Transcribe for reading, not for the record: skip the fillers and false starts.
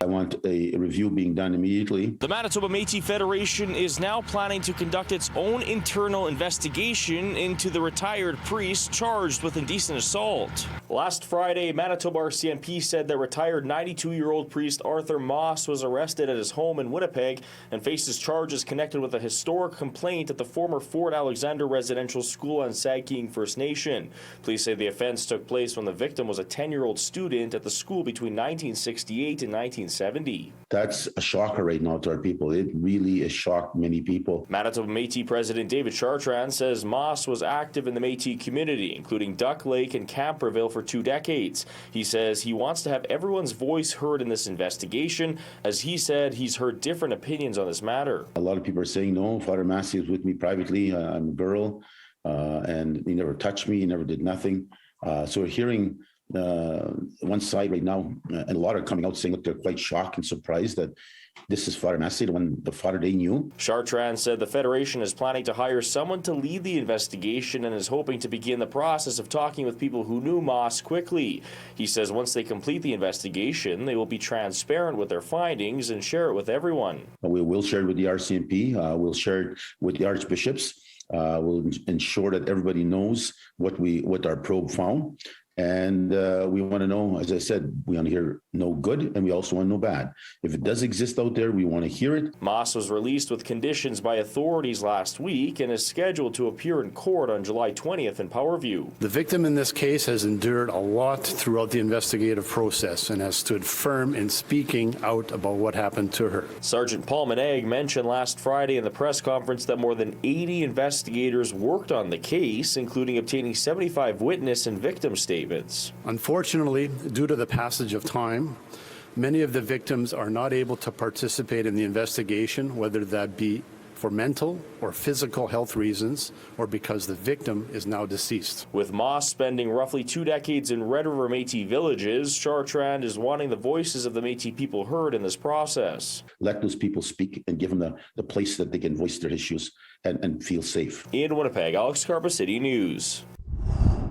want a review being done immediately. The Manitoba Metis Federation is now planning to conduct its own internal investigation into the retired priest charged with indecent assault. Last Friday, Manitoba RCMP said that retired 92-year-old priest Arthur Moss was arrested at his home in Winnipeg and faces charges connected with a historic complaint at the former Fort Alexander Residential School on Sagkeeng First Nation. Police say the offense took place when the victim was a 10-year-old student at the school between 1968 and 1970. That's a shocker right now to our people. It really has shocked many people. Manitoba Métis President David Chartrand says Moss was active in the Métis community, including Duck Lake and Camperville, for 2 decades. He says he wants to have everyone's voice heard in this investigation. As he said, he's heard different opinions on this matter. A lot of people are saying, no, Father Massey was with me privately. I'm a girl, and he never touched me. He never did nothing. So we're hearing one side right now, and a lot are coming out saying that they're quite shocked and surprised that this is Father Massey, the father they knew. Chartrand said the Federation is planning to hire someone to lead the investigation and is hoping to begin the process of talking with people who knew Moss quickly. He says once they complete the investigation, they will be transparent with their findings and share it with everyone. We will share it with the RCMP. We'll share it with the archbishops. We'll ensure that everybody knows what our probe found. And we want to know, as I said, we want to hear no good, and we also want to know bad. If it does exist out there, we want to hear it. Moss was released with conditions by authorities last week and is scheduled to appear in court on July 20th in Powerview. The victim in this case has endured a lot throughout the investigative process and has stood firm in speaking out about what happened to her. Sergeant Paul Maneg mentioned last Friday in the press conference that more than 80 investigators worked on the case, including obtaining 75 witness and victim statements. Unfortunately, due to the passage of time, many of the victims are not able to participate in the investigation, whether that be for mental or physical health reasons, or because the victim is now deceased. With Moss spending roughly 2 decades in Red River Métis villages, Chartrand is wanting the voices of the Métis people heard in this process. Let those people speak and give them the place that they can voice their issues and feel safe. In Winnipeg, Alex Karpa, City News.